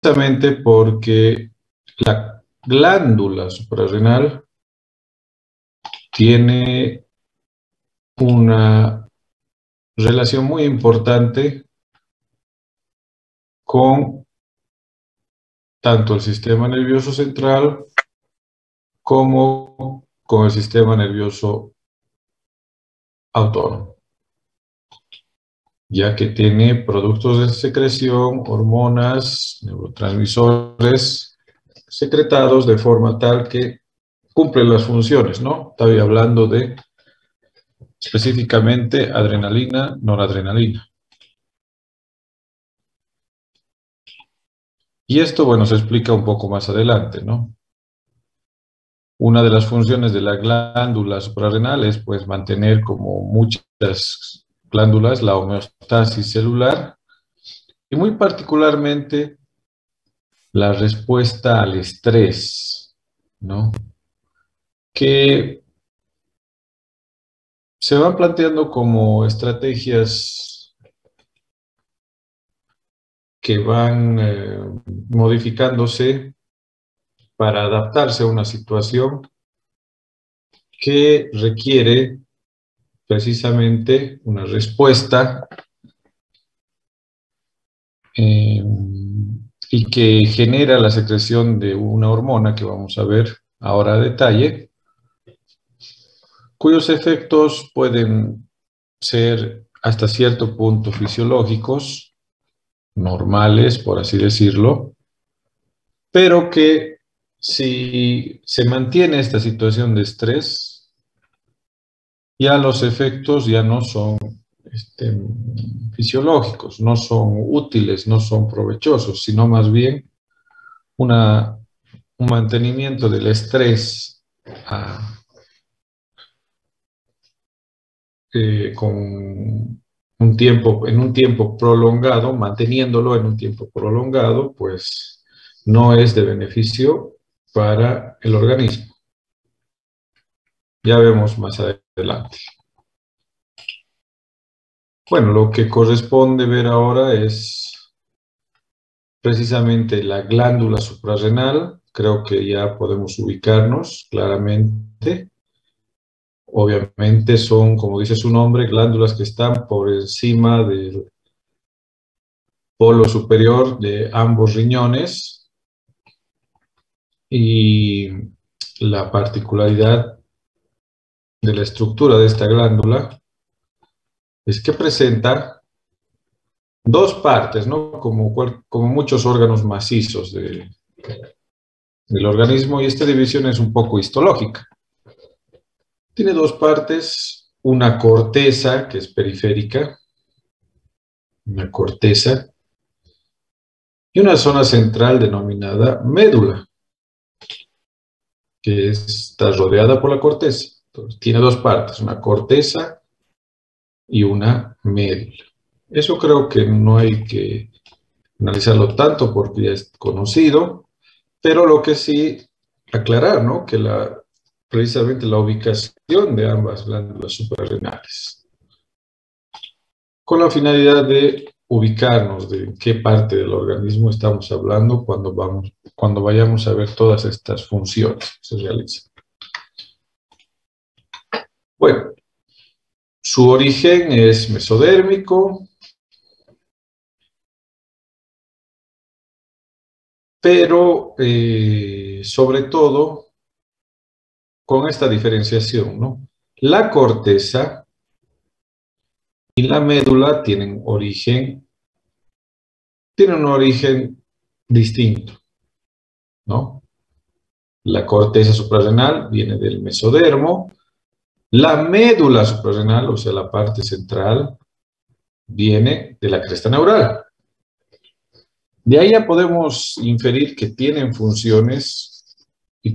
precisamente porque la glándula suprarrenal tiene una relación muy importante con tanto el sistema nervioso central como con el sistema nervioso autónomo, ya que tiene productos de secreción, hormonas, neurotransmisores secretados de forma tal que cumplen las funciones, ¿no? Estoy hablando de específicamente adrenalina, noradrenalina. Y esto, bueno, se explica un poco más adelante, ¿no? Una de las funciones de la glándula suprarrenal es, pues, mantener, como muchas glándulas, la homeostasis celular y muy particularmente la respuesta al estrés, ¿no? Que se van planteando como estrategias que van modificándose para adaptarse a una situación que requiere precisamente una respuesta y que genera la secreción de una hormona que vamos a ver ahora a detalle, cuyos efectos pueden ser hasta cierto punto fisiológicos, normales, por así decirlo, pero que si se mantiene esta situación de estrés, ya los efectos ya no son fisiológicos, no son útiles, no son provechosos, sino más bien un mantenimiento del estrés con en un tiempo prolongado, manteniéndolo en un tiempo prolongado, pues no es de beneficio para el organismo. Ya vemos más adelante. Bueno, lo que corresponde ver ahora es precisamente la glándula suprarrenal. Creo que ya podemos ubicarnos claramente. Obviamente son, como dice su nombre, glándulas que están por encima del polo superior de ambos riñones. Y la particularidad de la estructura de esta glándula es que presenta dos partes, ¿no? Como muchos órganos macizos del organismo, y esta división es un poco histológica. Tiene dos partes, una corteza que es periférica, una corteza, y una zona central denominada médula, que está rodeada por la corteza. Entonces, tiene dos partes, una corteza y una médula. Eso creo que no hay que analizarlo tanto porque ya es conocido, pero lo que sí aclarar, ¿no? Que precisamente la ubicación de ambas glándulas suprarrenales, con la finalidad de ubicarnos de qué parte del organismo estamos hablando cuando vayamos a ver todas estas funciones que se realizan. Bueno, su origen es mesodérmico, pero sobre todo con esta diferenciación, ¿no? La corteza y la médula tienen un origen distinto, ¿no? La corteza suprarrenal viene del mesodermo, la médula suprarrenal, o sea, la parte central, viene de la cresta neural. De ahí ya podemos inferir que tienen funciones y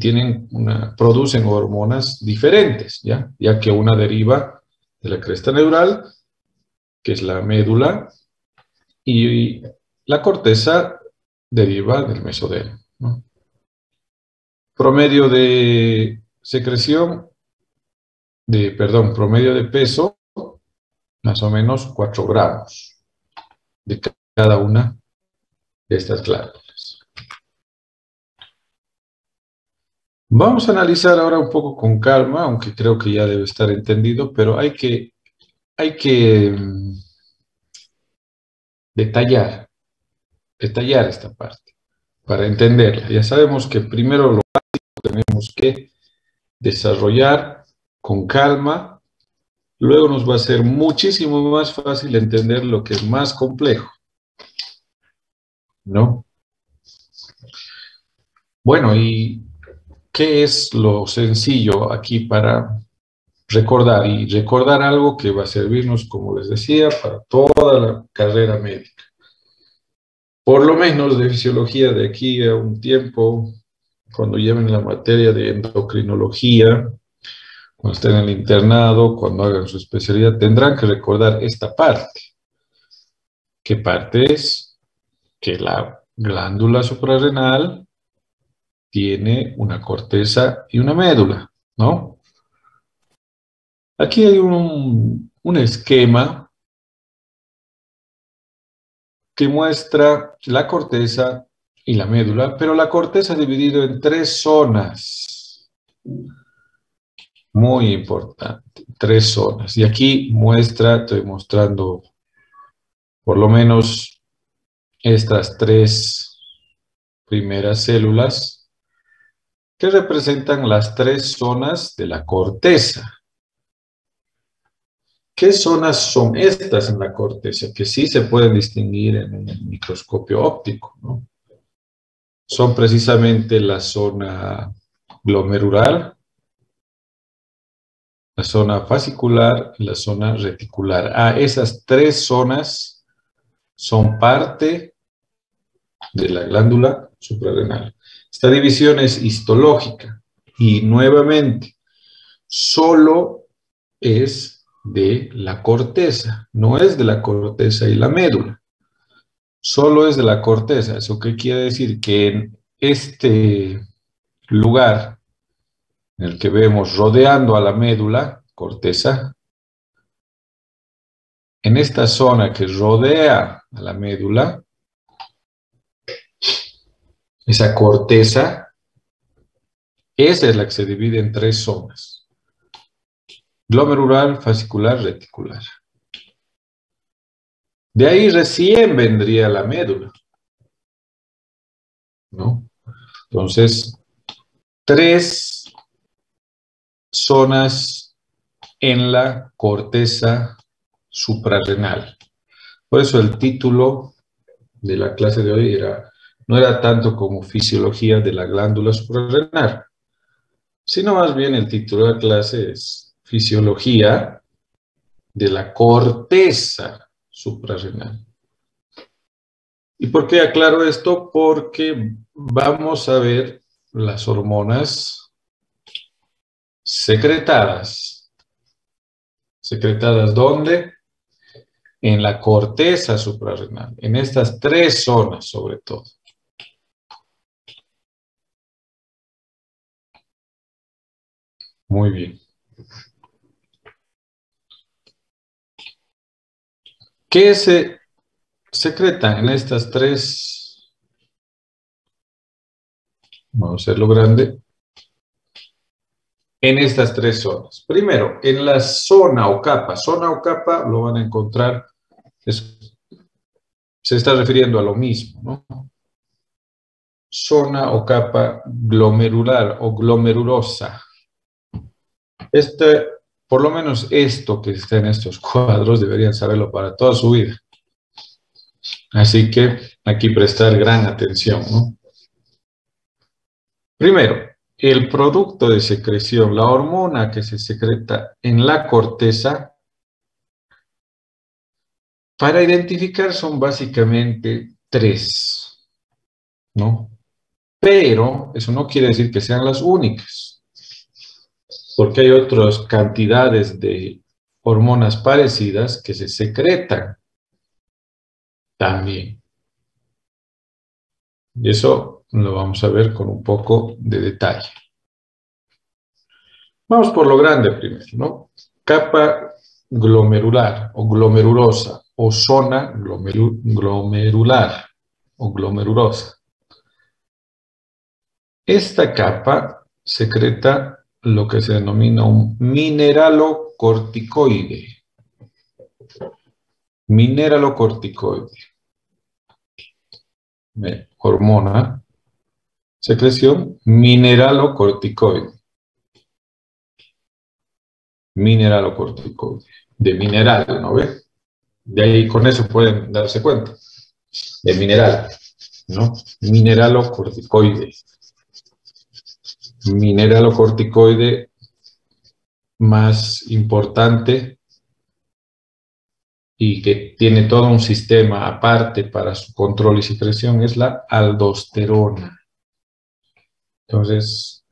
producen hormonas diferentes, ya que una deriva de la cresta neural, que es la médula, y la corteza deriva del mesodermo, ¿no? Promedio de secreción, promedio de peso, más o menos 4 gramos de cada una de estas glándulas. Vamos a analizar ahora un poco con calma, aunque creo que ya debe estar entendido, pero hay que detallar esta parte para entenderla. Ya sabemos que primero lo tenemos que desarrollar con calma, luego nos va a ser muchísimo más fácil entender lo que es más complejo, ¿no? Bueno, ¿y qué es lo sencillo aquí para recordar? Y recordar algo que va a servirnos, como les decía, para toda la carrera médica. Por lo menos de fisiología de aquí a un tiempo, cuando lleven la materia de endocrinología, cuando estén en el internado, cuando hagan su especialidad, tendrán que recordar esta parte. ¿Qué parte es? Que la glándula suprarrenal tiene una corteza y una médula, ¿no? Aquí hay un esquema que muestra la corteza y la médula, pero la corteza dividido en tres zonas. Muy importante, tres zonas. Y aquí estoy mostrando por lo menos estas tres primeras células que representan las tres zonas de la corteza. ¿Qué zonas son estas en la corteza? Que sí se pueden distinguir en un microscopio óptico, ¿no? Son precisamente la zona glomerular, la zona fascicular y la zona reticular. Esas tres zonas son parte de la glándula suprarrenal. Esta división es histológica y nuevamente solo es de la corteza, no es de la corteza y la médula, solo es de la corteza. ¿Eso qué quiere decir? Que en este lugar en el que vemos rodeando a la médula, corteza, en esta zona que rodea a la médula, esa corteza, esa es la que se divide en tres zonas: glomerular, fascicular, reticular. De ahí recién vendría la médula, ¿no? Entonces, tres zonas en la corteza suprarrenal. Por eso el título de la clase de hoy no era tanto como fisiología de la glándula suprarrenal, sino más bien el título de la clase es fisiología de la corteza suprarrenal. ¿Y por qué aclaro esto? Porque vamos a ver las hormonas secretadas. ¿Secretadas dónde? En la corteza suprarrenal, en estas tres zonas sobre todo. Muy bien. ¿Qué se secreta en estas tres? Vamos a hacerlo grande. En estas tres zonas. Primero, en la zona o capa. Zona o capa lo van a encontrar, se está refiriendo a lo mismo, ¿no? Zona o capa glomerular o glomerulosa. Por lo menos esto que está en estos cuadros deberían saberlo para toda su vida. Así que aquí prestar gran atención, ¿no? Primero, el producto de secreción, la hormona que se secreta en la corteza, para identificar son básicamente tres, ¿no? Pero eso no quiere decir que sean las únicas, porque hay otras cantidades de hormonas parecidas que se secretan también. Y eso lo vamos a ver con un poco de detalle. Vamos por lo grande primero, ¿no? Capa glomerular o glomerulosa o zona glomerular o glomerulosa. Esta capa secreta lo que se denomina un mineralocorticoide. Mineralocorticoide. Hormona, secreción, mineralocorticoide. Mineralocorticoide. De mineral, ¿no ve? De ahí con eso pueden darse cuenta. De mineral, ¿no? Mineralocorticoide. Mineralocorticoide más importante y que tiene todo un sistema aparte para su control y secreción es la aldosterona. Entonces,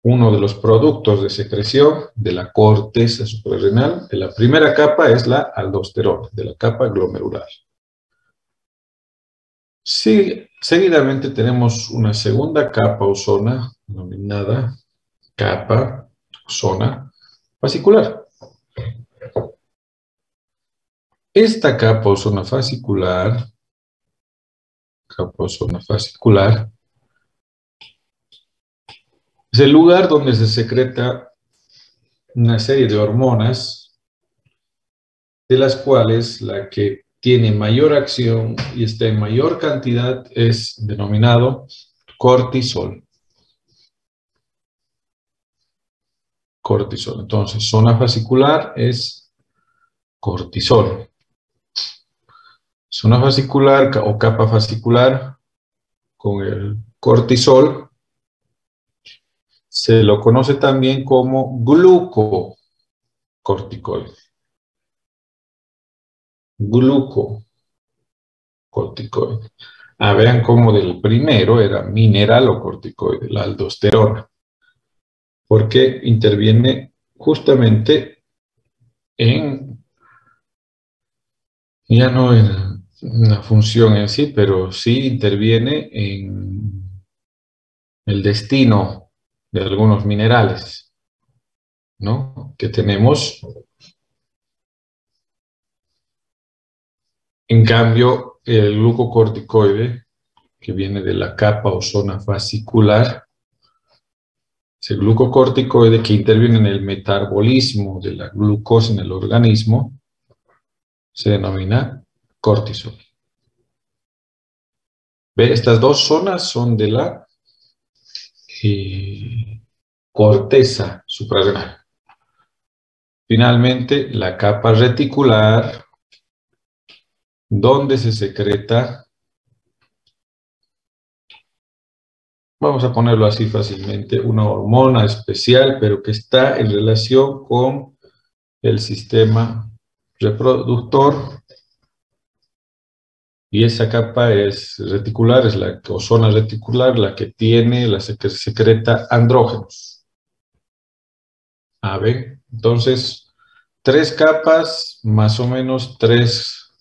uno de los productos de secreción de la corteza suprarrenal, de la primera capa, es la aldosterona, de la capa glomerular. Sí, seguidamente tenemos una segunda capa o zona, denominada capa o zona fascicular. Esta capa o zona fascicular, es el lugar donde se secreta una serie de hormonas, de las cuales la que tiene mayor acción y está en mayor cantidad es denominado cortisol. Cortisol. Entonces, zona fascicular es cortisol. Zona fascicular o capa fascicular con el cortisol se lo conoce también como glucocorticoide. Glucocorticoide. Vean cómo del primero era mineralocorticoide, la aldosterona, porque interviene justamente en, ya no en una función en sí, pero sí interviene en el destino de algunos minerales, ¿no? Que tenemos. En cambio, el glucocorticoide, que viene de la capa o zona fascicular, es el glucocorticoide que interviene en el metabolismo de la glucosa en el organismo, se denomina cortisol. ¿Ve? Estas dos zonas son de la corteza suprarrenal. Finalmente, la capa reticular, donde se secreta, vamos a ponerlo así fácilmente, una hormona especial, pero que está en relación con el sistema reproductor, y esa capa es reticular, es la o zona reticular, la que tiene, la que secreta andrógenos. ¿Ven? Entonces, 3 capas, más o menos 3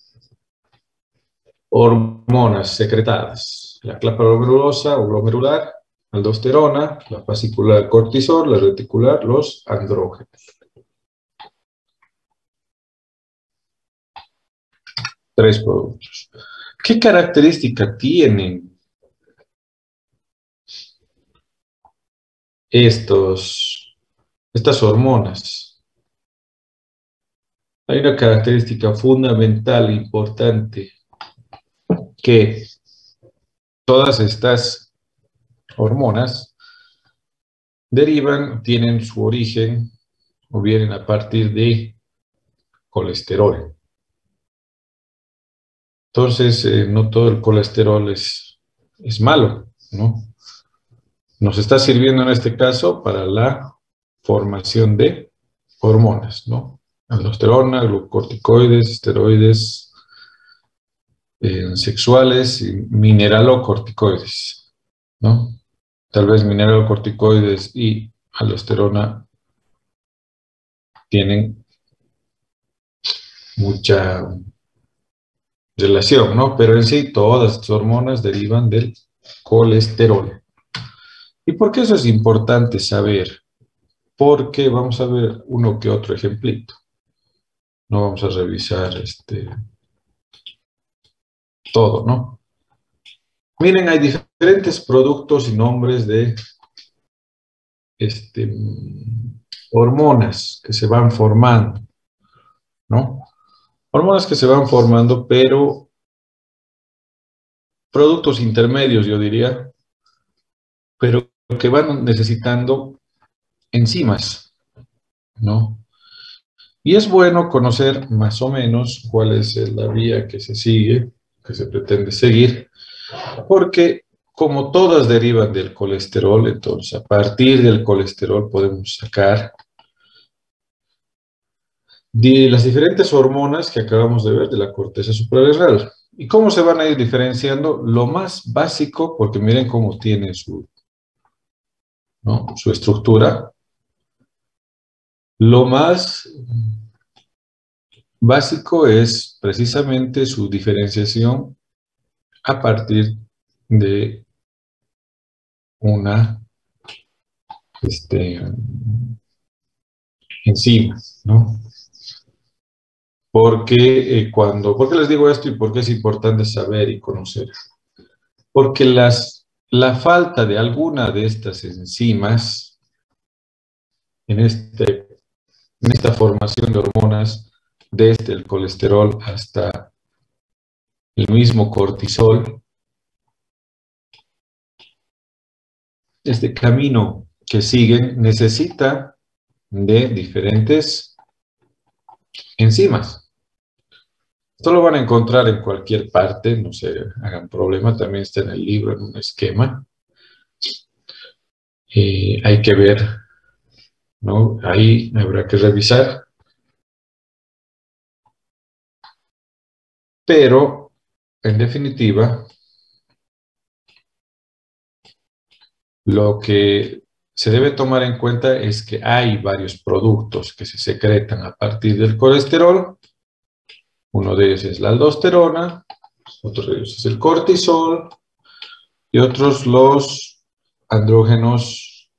hormonas secretadas. La capa glomerulosa o glomerular, aldosterona, la fascicular cortisol, la reticular, los andrógenos. 3 productos. ¿Qué característica tienen estas hormonas? Hay una característica fundamental, importante, que todas estas hormonas tienen su origen o vienen a partir de colesterol. Entonces, no todo el colesterol es malo, ¿no? Nos está sirviendo en este caso para la formación de hormonas, ¿no? Aldosterona, glucocorticoides, esteroides sexuales y mineralocorticoides, ¿no? Tal vez mineralocorticoides y aldosterona tienen mucha relación, ¿no? Pero en sí todas estas hormonas derivan del colesterol. ¿Y por qué eso es importante saber? Porque vamos a ver uno que otro ejemplito. No vamos a revisar todo, ¿no? Miren, hay diferentes productos y nombres de hormonas que se van formando, ¿no? Hormonas que se van formando, pero productos intermedios, yo diría, pero que van necesitando enzimas, ¿no? Y es bueno conocer más o menos cuál es la vía que se sigue, que se pretende seguir, porque como todas derivan del colesterol, entonces a partir del colesterol podemos sacar de las diferentes hormonas que acabamos de ver de la corteza suprarrenal. ¿Y cómo se van a ir diferenciando? Lo más básico, porque miren cómo tiene su, ¿no?, su estructura. Lo más básico es precisamente su diferenciación a partir de una enzima, ¿no? ¿Por qué les digo esto y por qué es importante saber y conocer? Porque la falta de alguna de estas enzimas en, en esta formación de hormonas, desde el colesterol hasta el mismo cortisol, este camino que siguen necesita de diferentes enzimas. Esto lo van a encontrar en cualquier parte, no se hagan problema, también está en el libro, en un esquema. Hay que ver, ¿no? Ahí habrá que revisar. Pero, en definitiva, lo que se debe tomar en cuenta es que hay varios productos que se secretan a partir del colesterol. Uno de ellos es la aldosterona, otro de ellos es el cortisol y otros los andrógenos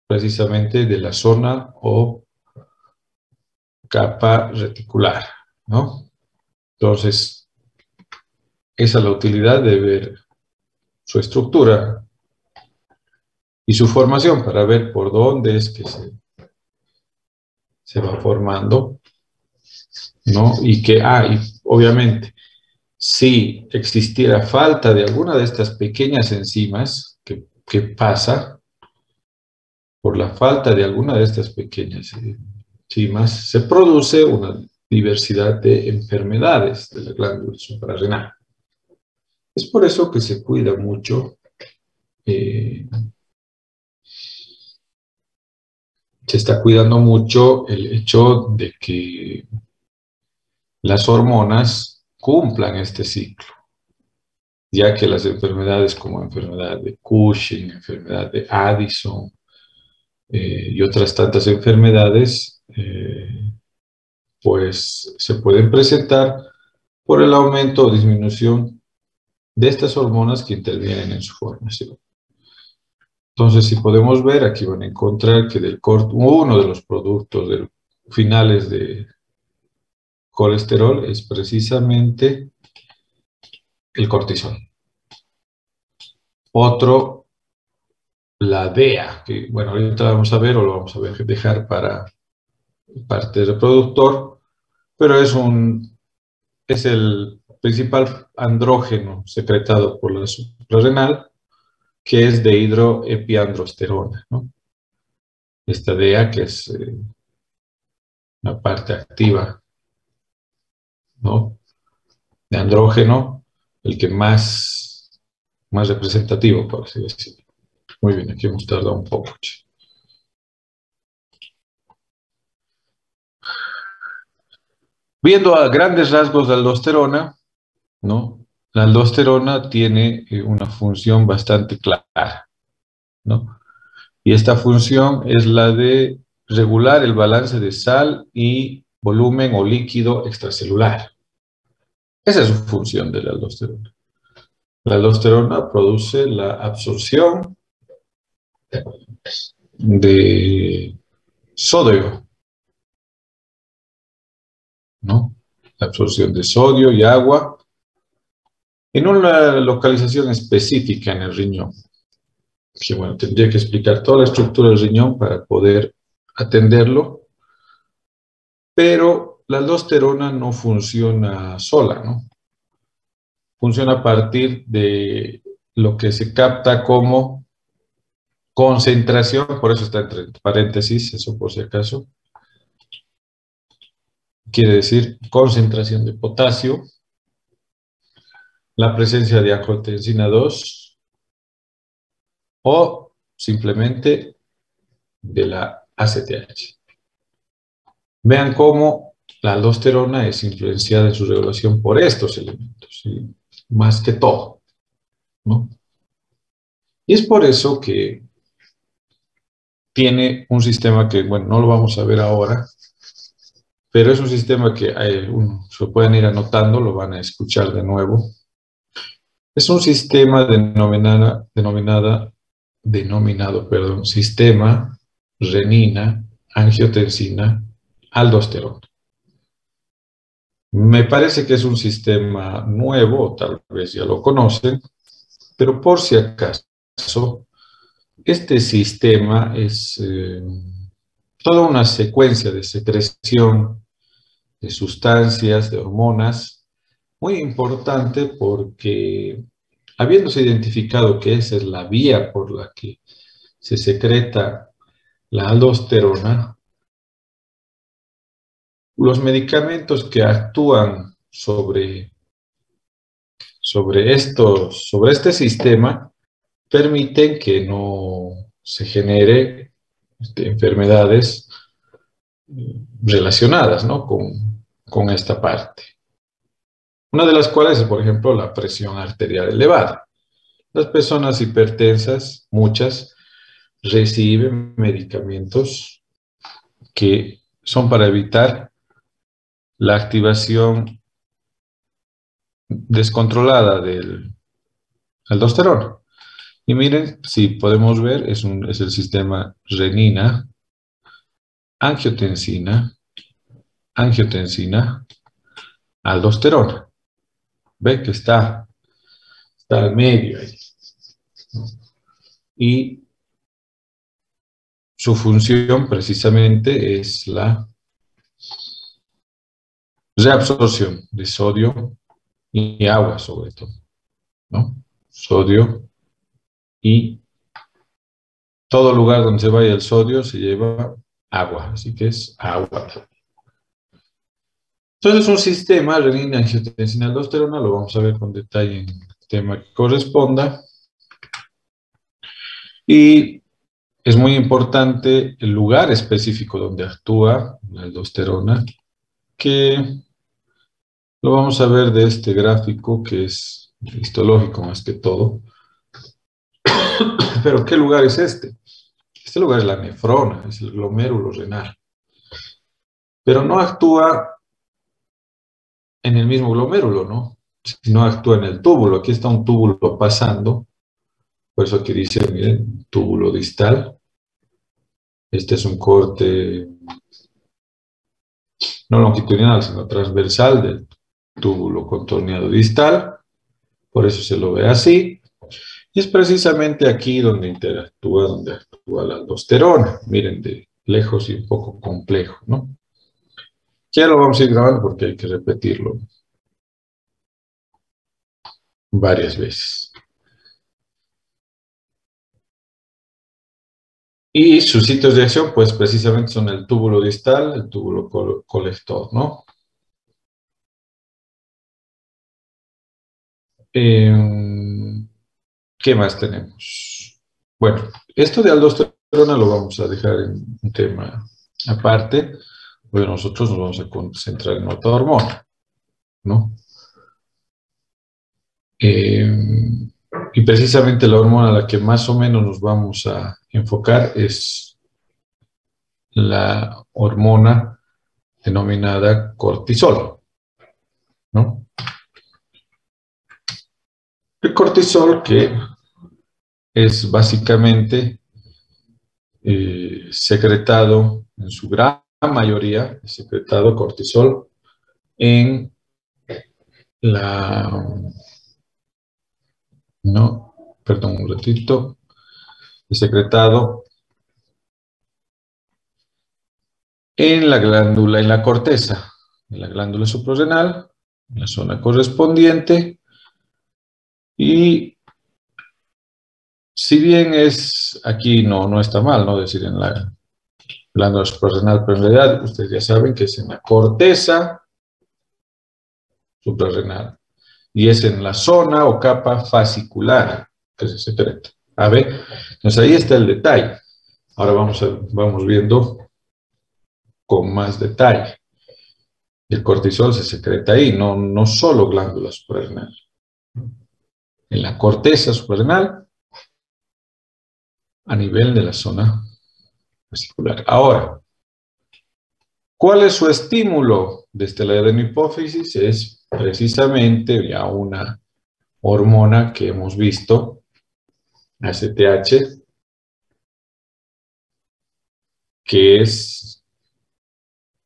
precisamente de la zona o capa reticular, ¿no? Entonces, esa es la utilidad de ver su estructura y su formación para ver por dónde es que se va formando, ¿no? Y obviamente, si existiera falta de alguna de estas pequeñas enzimas, que pasa por la falta de alguna de estas pequeñas enzimas, se produce una diversidad de enfermedades de la glándula suprarrenal. Es por eso que se cuida mucho, se está cuidando mucho el hecho de que las hormonas cumplan este ciclo, ya que las enfermedades como enfermedad de Cushing, enfermedad de Addison y otras tantas enfermedades, pues se pueden presentar por el aumento o disminución de estas hormonas que intervienen en su formación. Entonces, si podemos ver, aquí van a encontrar que uno de los productos finales de colesterol es precisamente el cortisol. Otro, la DEA, que bueno, ahorita vamos a ver o lo vamos a dejar para parte reproductor, pero es el principal andrógeno secretado por la suprarrenal, que es dehidroepiandrosterona, ¿no? Esta DEA, que es la parte activa, ¿no?, de andrógeno, el que más representativo, por así decirlo. Muy bien, aquí hemos tardado un poco. Viendo a grandes rasgos la aldosterona, ¿no? La aldosterona tiene una función bastante clara, ¿no? Y esta función es la de regular el balance de sal y volumen o líquido extracelular. Esa es su función de la aldosterona. La aldosterona produce la absorción de sodio, ¿no? La absorción de sodio y agua en una localización específica en el riñón. que bueno, tendría que explicar toda la estructura del riñón para poder atenderlo, pero la aldosterona no funciona sola, ¿no? Funciona a partir de lo que se capta como concentración, por eso está entre paréntesis, eso por si acaso, quiere decir concentración de potasio, la presencia de angiotensina 2 o simplemente de la ACTH. Vean cómo la aldosterona es influenciada en su regulación por estos elementos, ¿sí? Más que todo, ¿no? Y es por eso que tiene un sistema que, bueno, no lo vamos a ver ahora, pero es un sistema que se pueden ir anotando, lo van a escuchar de nuevo. Es un sistema denominado sistema renina, angiotensina, aldosterona. Me parece que es un sistema nuevo, o tal vez ya lo conocen, pero por si acaso, este sistema es toda una secuencia de secreción de sustancias, de hormonas, muy importante porque habiéndose identificado que esa es la vía por la que se secreta la aldosterona, los medicamentos que actúan sobre este sistema permiten que no se genere enfermedades relacionadas, ¿no? con esta parte. Una de las cuales es, por ejemplo, la presión arterial elevada. Las personas hipertensas, muchas, reciben medicamentos que son para evitar la activación descontrolada del aldosterona. Y miren, si podemos ver, es el sistema renina, angiotensina, angiotensina, aldosterona. Ve que está al medio ahí. Y su función precisamente es la reabsorción de sodio y agua sobre todo, ¿no? Sodio y todo lugar donde se vaya el sodio se lleva agua, así que es agua. Entonces un sistema renina, angiotensina, aldosterona, lo vamos a ver con detalle en el tema que corresponda. Y es muy importante el lugar específico donde actúa la aldosterona, que lo vamos a ver de este gráfico que es histológico más que todo. Pero ¿qué lugar es este? Este lugar es la nefrona, es el glomérulo renal. Pero no actúa en el mismo glomérulo, ¿no? Sino actúa en el túbulo. Aquí está un túbulo pasando, por eso aquí dice, miren, túbulo distal. Este es un corte no longitudinal, sino transversal del túbulo contorneado distal. Por eso se lo ve así. Y es precisamente aquí donde actúa la aldosterona. Miren, de lejos y un poco complejo, ¿no? Ya lo vamos a ir grabando porque hay que repetirlo varias veces. Y sus sitios de acción, pues precisamente son el túbulo distal, el túbulo colector, ¿no? ¿Qué más tenemos? Bueno, esto de aldosterona lo vamos a dejar en un tema aparte, porque nosotros nos vamos a concentrar en otra hormona, ¿no? Y precisamente la hormona a la que más o menos nos vamos a enfocar es la hormona denominada cortisol, ¿no? El cortisol que es básicamente secretado en su gran mayoría, secretado cortisol en la, no, perdón un ratito, es secretado en la glándula, en la corteza de la glándula suprarrenal, en la zona correspondiente, y si bien es, aquí no está mal, ¿no? Decir en la glándula suprarrenal, pero en realidad ustedes ya saben que es en la corteza suprarrenal, y es en la zona o capa fascicular que se secreta. A ver, entonces ahí está el detalle. Ahora vamos viendo con más detalle. El cortisol se secreta ahí, no solo glándula suprarrenal. En la corteza suprarrenal, a nivel de la zona fascicular. Ahora, ¿cuál es su estímulo desde la adenohipófisis? Es precisamente ya una hormona que hemos visto, ACTH, que es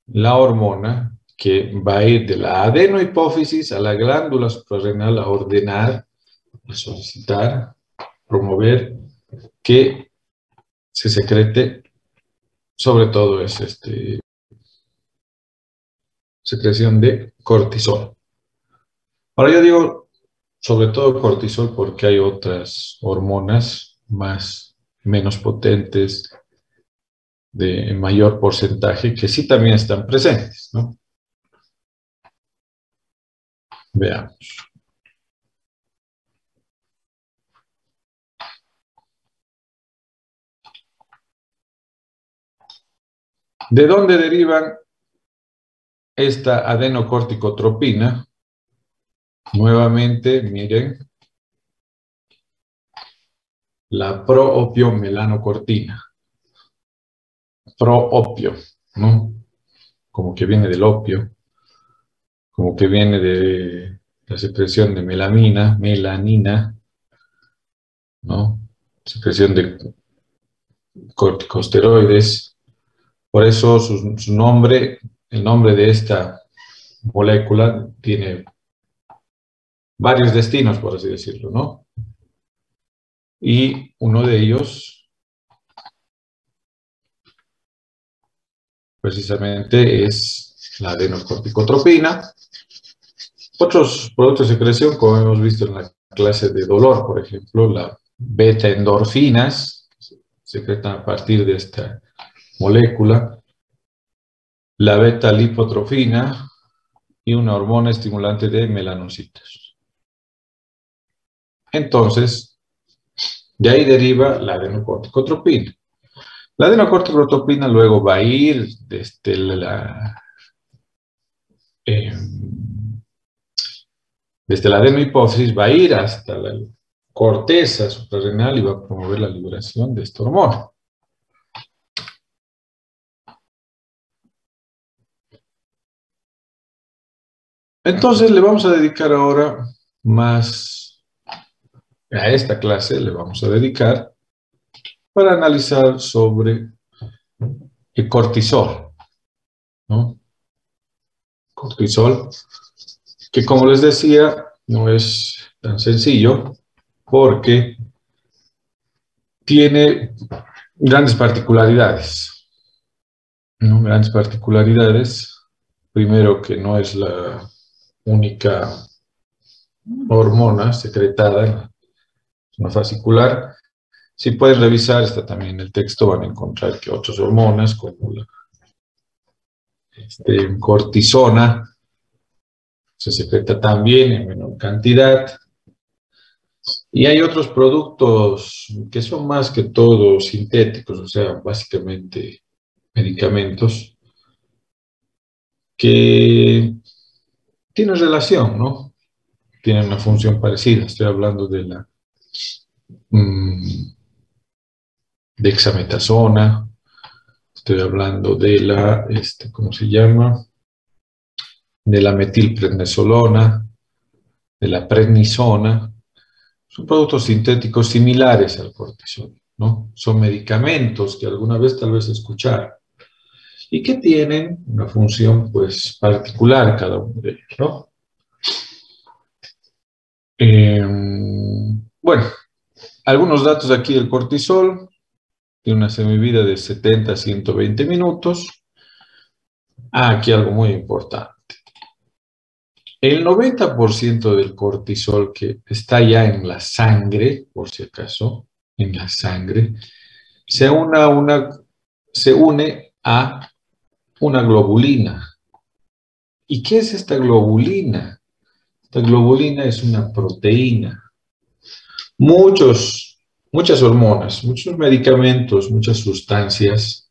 la hormona que va a ir de la adenohipófisis a la glándula suprarrenal a ordenar, a solicitar, promover que se secrete, sobre todo es secreción de cortisol. Ahora yo digo sobre todo cortisol porque hay otras hormonas menos potentes, de mayor porcentaje, que sí también están presentes, ¿no? Veamos. ¿De dónde derivan esta adenocorticotropina? Nuevamente, miren, la proopiomelanocortina. Proopio, ¿no? Como que viene del opio, como que viene de la secreción de melanina, ¿no? Secreción de corticosteroides. Por eso su nombre, el nombre de esta molécula tiene varios destinos, por así decirlo, ¿no? Y uno de ellos, precisamente, es la adenocorticotropina. Otros productos de secreción, como hemos visto en la clase de dolor, por ejemplo, la beta-endorfinas, secretan a partir de esta molécula, la beta-lipotrofina y una hormona estimulante de melanocitos. Entonces, de ahí deriva la adenocorticotropina. La adenocorticotropina luego va a ir desde la adenohipófisis, va a ir hasta la corteza suprarrenal y va a promover la liberación de esta hormona. Entonces le vamos a dedicar ahora más a esta clase, le vamos a dedicar para analizar sobre el cortisol, ¿no? Cortisol, que como les decía, no es tan sencillo porque tiene grandes particularidades, ¿no? Grandes particularidades. Primero, que no es la única hormona secretada en la zona fascicular. Si pueden revisar, está también en el texto, van a encontrar que otras hormonas, como la cortisona, se secreta también en menor cantidad. Y hay otros productos que son más que todo sintéticos, o sea, básicamente medicamentos, que tienen relación, ¿no? Tienen una función parecida. Estoy hablando de la dexametasona, estoy hablando de la, ¿cómo se llama? De la metilprednisolona, de la prednisona. Son productos sintéticos similares al cortisol, ¿no? Son medicamentos que alguna vez tal vez escucharon y que tienen una función, pues, particular cada uno de ellos, ¿no? Bueno, algunos datos aquí del cortisol. tiene una semivida de 70 a 120 minutos. Aquí algo muy importante. El 90% del cortisol que está ya en la sangre, por si acaso, en la sangre, se une a una globulina. ¿Y qué es esta globulina? Esta globulina es una proteína. Muchas hormonas, muchos medicamentos, muchas sustancias,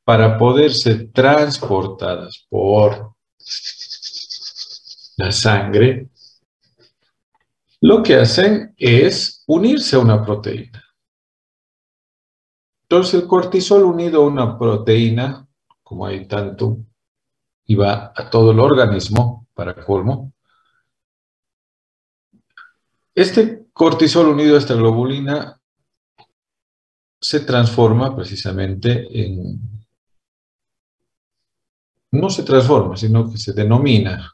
para poder ser transportadas por la sangre, lo que hacen es unirse a una proteína. Entonces el cortisol unido a una proteína, como hay tanto, y va a todo el organismo, para colmo, este cortisol unido a esta globulina se transforma precisamente en... No se transforma, sino que se denomina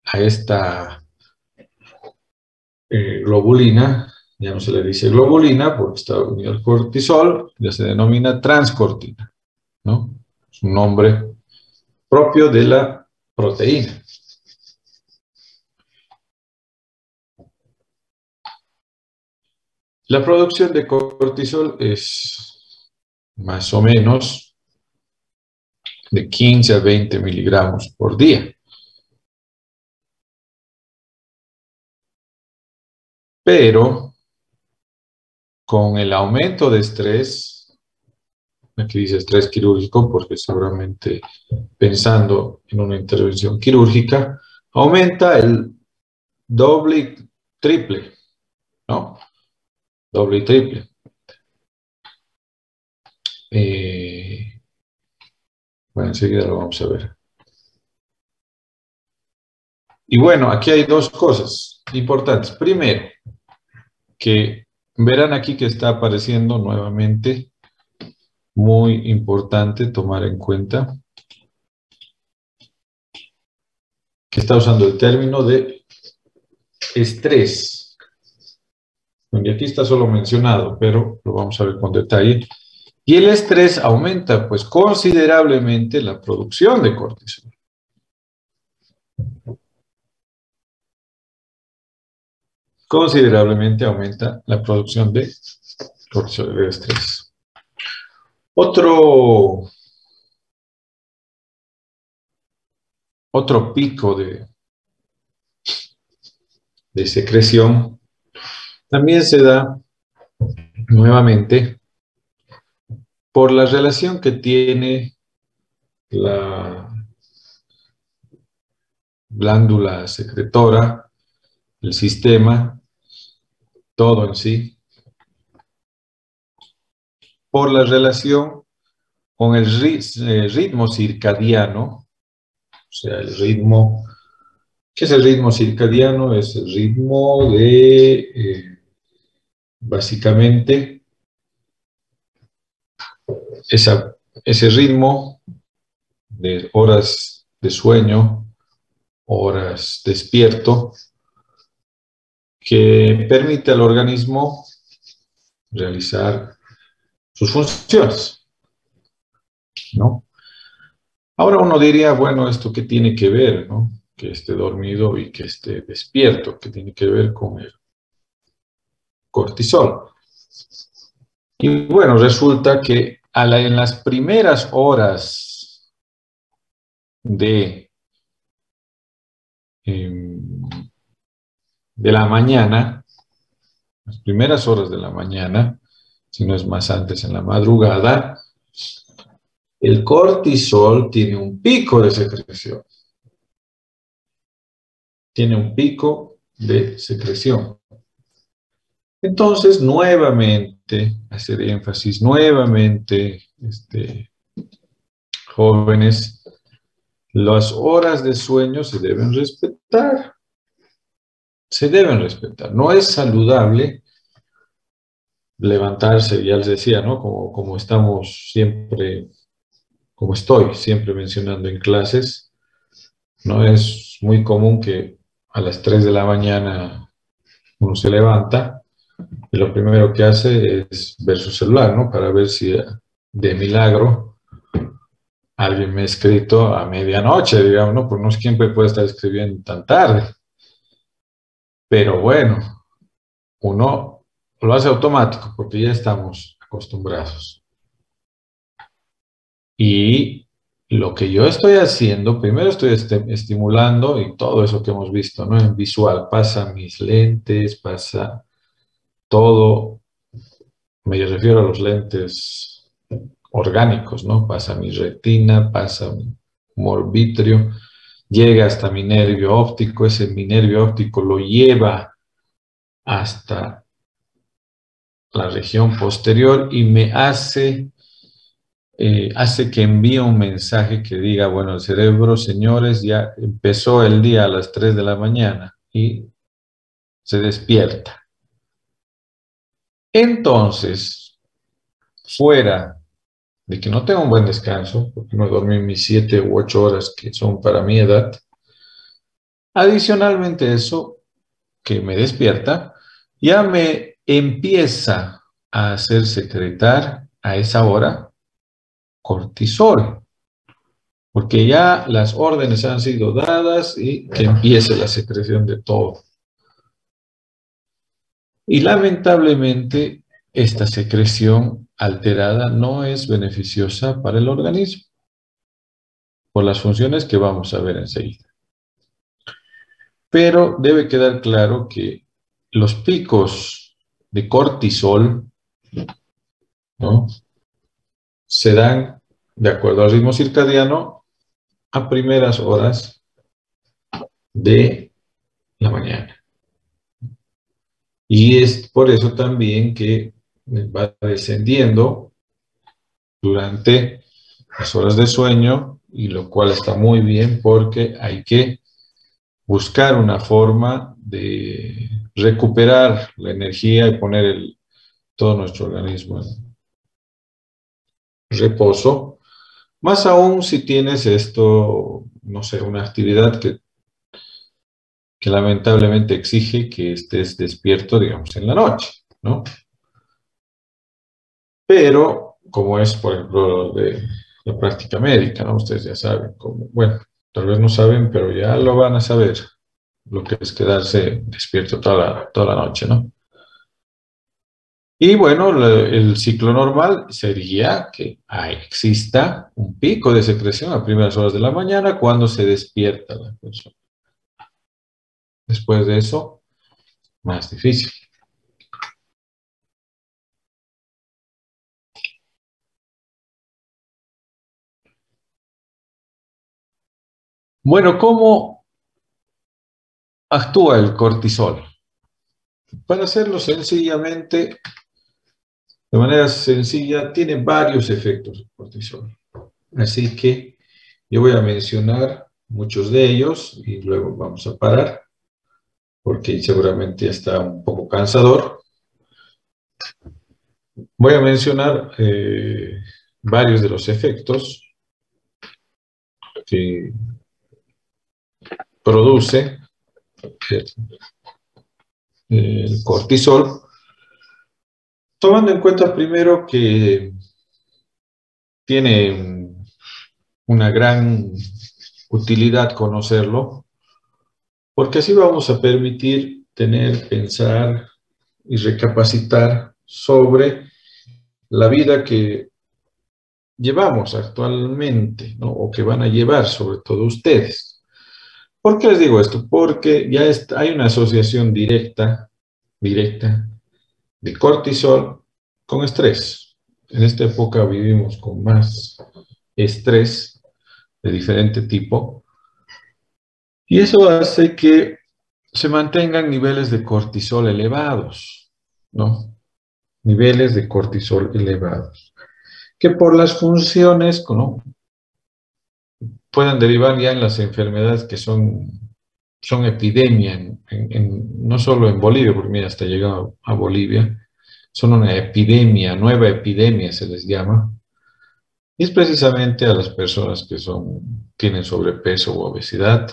a esta globulina, ya no se le dice globulina porque está unido al cortisol, ya se denomina transcortina, ¿no? Es un nombre propio de la proteína. La producción de cortisol es más o menos de 15 a 20 miligramos por día. Pero con el aumento de estrés, aquí dice estrés quirúrgico porque seguramente pensando en una intervención quirúrgica, aumenta el doble y triple, ¿no? Doble y triple. Bueno, enseguida lo vamos a ver. Y bueno, aquí hay dos cosas importantes. Primero, que verán aquí que está apareciendo nuevamente, muy importante tomar en cuenta, que está usando el término de estrés. Y aquí está solo mencionado, pero lo vamos a ver con detalle. Y el estrés aumenta, pues, considerablemente la producción de cortisol. Considerablemente aumenta la producción de cortisol, de estrés. Otro pico de secreción también se da nuevamente por la relación que tiene la glándula secretora, el sistema, todo en sí, por la relación con el ritmo circadiano, o sea, el ritmo, ¿qué es el ritmo circadiano? Es el ritmo de, básicamente, ese ritmo de horas de sueño, horas despierto, que permite al organismo realizar sus funciones, ¿no? Ahora uno diría, bueno, ¿esto qué tiene que ver, no? Que esté dormido y que esté despierto, ¿qué tiene que ver con el cortisol? Y bueno, resulta que en las primeras horas de la mañana, las primeras horas de la mañana, si no es más antes en la madrugada, el cortisol tiene un pico de secreción. Tiene un pico de secreción. Entonces, nuevamente, hacer énfasis, nuevamente, jóvenes, las horas de sueño se deben respetar. Se deben respetar. No es saludable levantarse, ya les decía, ¿no? Como estamos siempre, como estoy siempre mencionando en clases, no es muy común que a las 3 de la mañana uno se levanta y lo primero que hace es ver su celular, ¿no? Para ver si de milagro alguien me ha escrito a medianoche, digamos, ¿no? Porque no siempre puede estar escribiendo tan tarde. Pero bueno, uno lo hace automático porque ya estamos acostumbrados. Y lo que yo estoy haciendo, primero estoy estimulando y todo eso que hemos visto, ¿no? En visual, pasa mis lentes, pasa todo, me refiero a los lentes orgánicos, ¿no? Pasa mi retina, pasa mi humor vítreo, llega hasta mi nervio óptico, ese mi nervio óptico lo lleva hasta la región posterior y me hace que envíe un mensaje que diga, bueno, el cerebro, señores, ya empezó el día a las 3 de la mañana y se despierta. Entonces, fuera de que no tengo un buen descanso, porque no dormí mis 7 u 8 horas que son para mi edad, adicionalmente eso que me despierta, ya me empieza a hacer secretar a esa hora cortisol, porque ya las órdenes han sido dadas y que empiece la secreción de todo. Y lamentablemente esta secreción alterada no es beneficiosa para el organismo, por las funciones que vamos a ver enseguida. Pero debe quedar claro que los picos de cortisol, ¿no?, se dan de acuerdo al ritmo circadiano a primeras horas de la mañana. Y es por eso también que va descendiendo durante las horas de sueño, y lo cual está muy bien porque hay que buscar una forma de recuperar la energía y poner todo nuestro organismo en reposo. Más aún si tienes esto, no sé, una actividad que lamentablemente exige que estés despierto, digamos, en la noche, ¿no? Pero, como es, por ejemplo, de la práctica médica, ¿no? Ustedes ya saben, como, bueno, tal vez no saben, pero ya lo van a saber, lo que es quedarse despierto toda la noche, ¿no? Y bueno, el ciclo normal sería que exista un pico de secreción a primeras horas de la mañana cuando se despierta la persona. Después de eso, más difícil. Bueno, ¿cómo actúa el cortisol? Para hacerlo sencillamente, de manera sencilla, tiene varios efectos el cortisol. Así que yo voy a mencionar muchos de ellos y luego vamos a parar, porque seguramente ya está un poco cansador. Voy a mencionar varios de los efectos que produce el cortisol, tomando en cuenta primero que tiene una gran utilidad conocerlo, porque así vamos a permitir pensar y recapacitar sobre la vida que llevamos actualmente, ¿no?, o que van a llevar sobre todo ustedes. ¿Por qué les digo esto? Porque ya hay una asociación directa de cortisol con estrés. En esta época vivimos con más estrés de diferente tipo, y eso hace que se mantengan niveles de cortisol elevados, ¿no? Niveles de cortisol elevados, que por las funciones, ¿no?, pueden derivar ya en las enfermedades que son epidemia, no solo en Bolivia, porque mira, hasta llegado a Bolivia, son una epidemia, nueva epidemia se les llama, y es precisamente a las personas que tienen sobrepeso u obesidad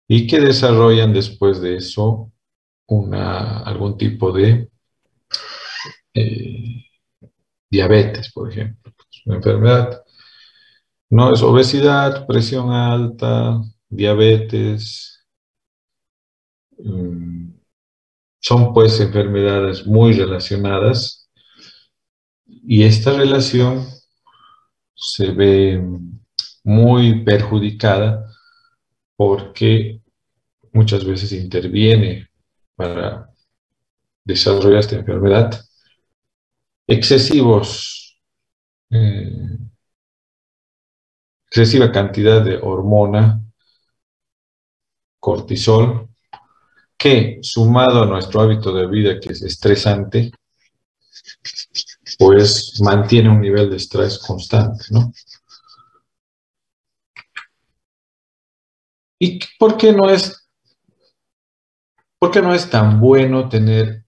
y que desarrollan después de eso algún tipo de eh, diabetes, por ejemplo. Es una enfermedad, no es obesidad, presión alta, diabetes, mm, son pues enfermedades muy relacionadas y esta relación se ve muy perjudicada porque muchas veces interviene para desarrollar esta enfermedad excesivos, eh, excesiva cantidad de hormona, cortisol, que sumado a nuestro hábito de vida que es estresante, pues mantiene un nivel de estrés constante, ¿no? ¿Y por qué no es tan bueno tener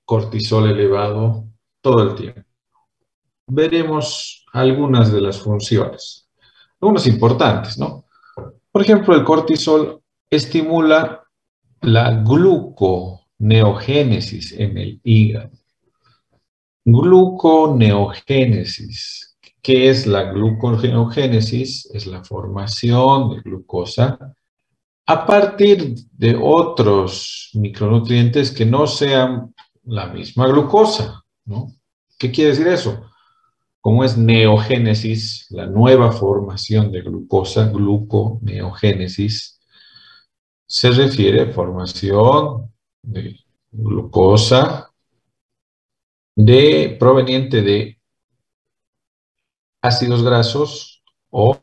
cortisol elevado todo el tiempo? Veremos algunas de las funciones, algunas importantes, ¿no? Por ejemplo, el cortisol estimula la gluconeogénesis en el hígado. Gluconeogénesis. ¿Qué es la gluconeogénesis? Es la formación de glucosa a partir de otros micronutrientes que no sean la misma glucosa, ¿no? ¿Qué quiere decir eso? Como es neogénesis, la nueva formación de glucosa, gluconeogénesis, se refiere a formación de glucosa proveniente de ácidos grasos o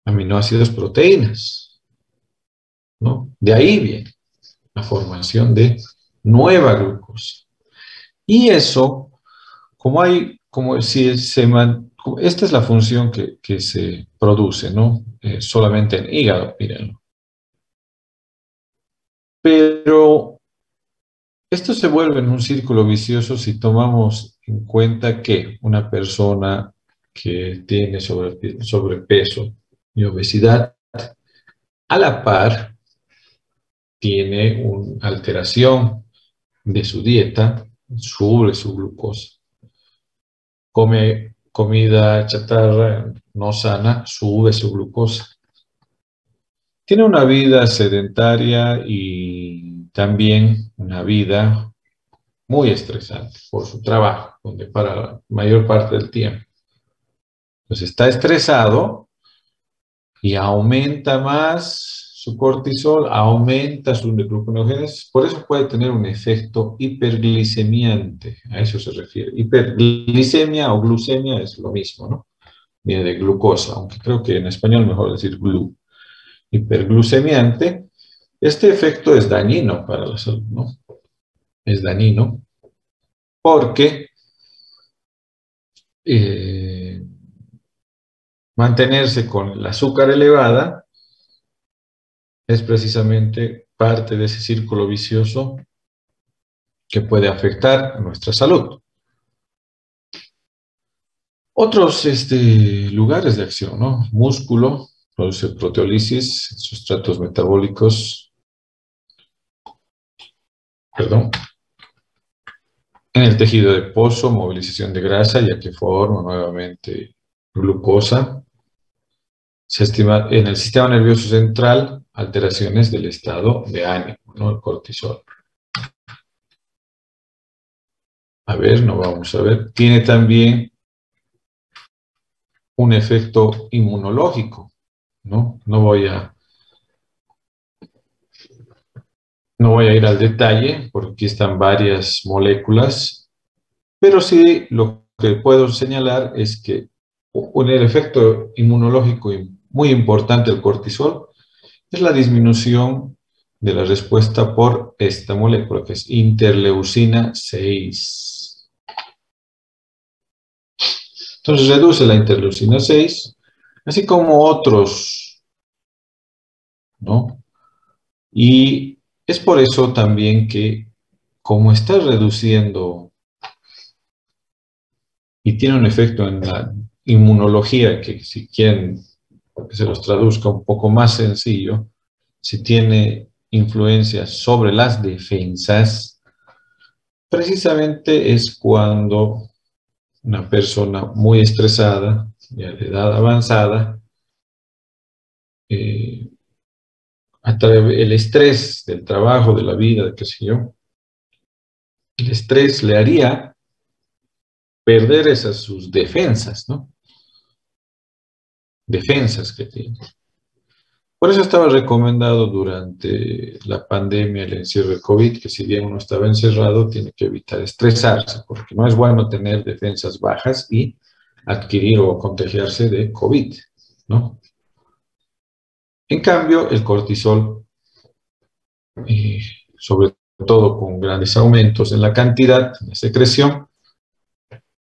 aminoácidos proteínas, ¿no? De ahí viene la formación de nueva glucosa. Y eso, como si esta es la función que se produce, ¿no? Solamente en hígado, mírenlo. Pero esto se vuelve en un círculo vicioso si tomamos en cuenta que una persona que tiene sobrepeso y obesidad, a la par, tiene una alteración de su dieta, sube su glucosa. Come comida chatarra no sana, sube su glucosa. Tiene una vida sedentaria y también una vida muy estresante por su trabajo, donde para la mayor parte del tiempo. Entonces está estresado y aumenta más su cortisol, aumenta su gluconeogénesis, por eso puede tener un efecto hiperglicemiante, a eso se refiere. Hiperglicemia o glucemia es lo mismo, ¿no? Viene de glucosa, aunque creo que en español mejor decir hiperglucemiante. Este efecto es dañino para la salud, ¿no? Es dañino porque eh, mantenerse con el azúcar elevada es precisamente parte de ese círculo vicioso que puede afectar a nuestra salud. Otros lugares de acción, ¿no? Músculo, produce proteólisis, sustratos metabólicos, perdón. En el tejido adiposo, movilización de grasa, ya que forma nuevamente glucosa. Se estima en el sistema nervioso central alteraciones del estado de ánimo, ¿no? El cortisol. A ver, no vamos a ver. Tiene también un efecto inmunológico, ¿no? No voy a ir al detalle porque aquí están varias moléculas, pero sí lo que puedo señalar es que el efecto inmunológico muy importante del cortisol es la disminución de la respuesta por esta molécula, que es interleucina 6. Entonces reduce la interleucina 6, así como otros, ¿no? Y es por eso también que, como está reduciendo y tiene un efecto en la inmunología, que si quieren que se los traduzca un poco más sencillo, si tiene influencia sobre las defensas, Precisamente es cuando una persona muy estresada, ya de edad avanzada, eh, el estrés del trabajo, de la vida, qué sé yo, el estrés le haría perder esas sus defensas, ¿no? Defensas que tiene. Por eso estaba recomendado durante la pandemia, el encierro de COVID, que si bien uno estaba encerrado, tiene que evitar estresarse, porque no es bueno tener defensas bajas y adquirir o contagiarse de COVID, ¿no? En cambio, el cortisol, eh, sobre todo con grandes aumentos en la cantidad, en la secreción,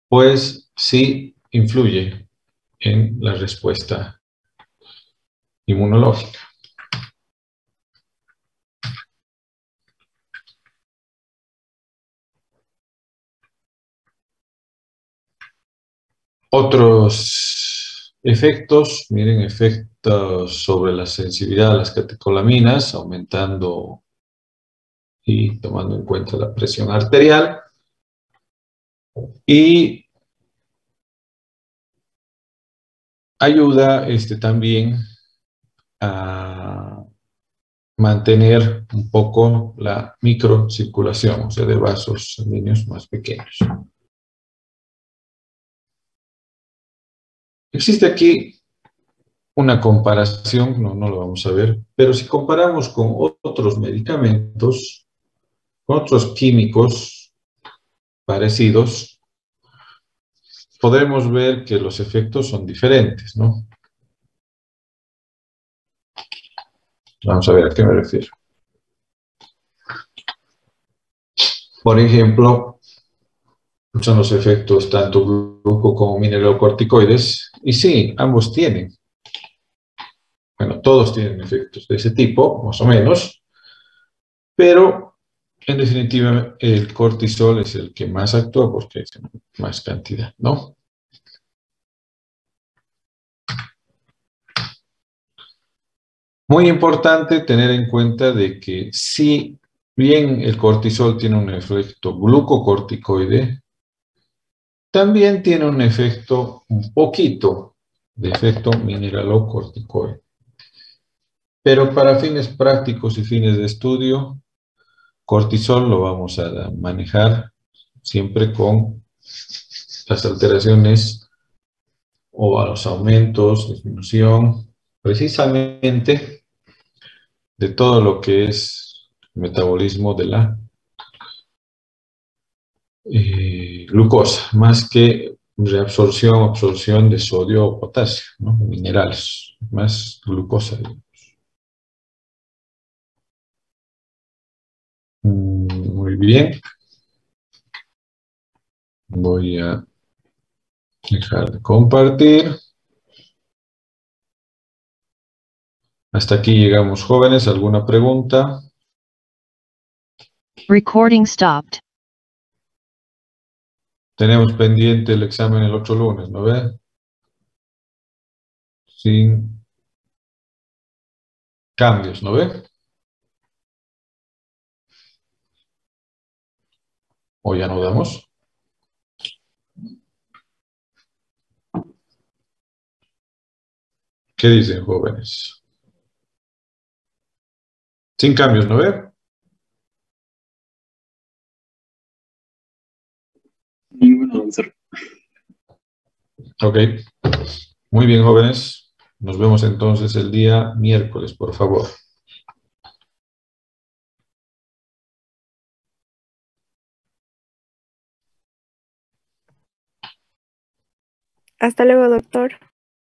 pues sí influye en la respuesta inmunológica. Otros efectos, miren, efectos sobre la sensibilidad a las catecolaminas, aumentando y tomando en cuenta la presión arterial. Y ayuda también a mantener un poco la microcirculación, o sea, de vasos sanguíneos más pequeños. Existe aquí una comparación, no lo vamos a ver, pero si comparamos con otros medicamentos, con otros químicos parecidos, podremos ver que los efectos son diferentes, ¿no? Vamos a ver a qué me refiero. Por ejemplo, son los efectos tanto gluco como mineralocorticoides, y sí, ambos tienen. Bueno, todos tienen efectos de ese tipo, más o menos, pero en definitiva el cortisol es el que más actúa porque es más cantidad, ¿no? Muy importante tener en cuenta de que si bien el cortisol tiene un efecto glucocorticoide, también tiene un efecto, un poquito de efecto mineralocorticoide. Pero para fines prácticos y fines de estudio, cortisol lo vamos a manejar siempre con las alteraciones o a los aumentos, disminución, precisamente de todo lo que es el metabolismo de la glucosa, más que reabsorción, absorción de sodio o potasio, ¿no? Minerales, más glucosa. Muy bien, voy a dejar de compartir. Hasta aquí llegamos, jóvenes. ¿Alguna pregunta? Recording stopped. Tenemos pendiente el examen el otro lunes, ¿no ve? Sin cambios, ¿no ve? ¿O ya no damos? ¿Qué dicen, jóvenes? Sin cambios, ¿no ve? Ninguno, doctor. Ok. Muy bien, jóvenes. Nos vemos entonces el día miércoles, por favor. Hasta luego, doctor.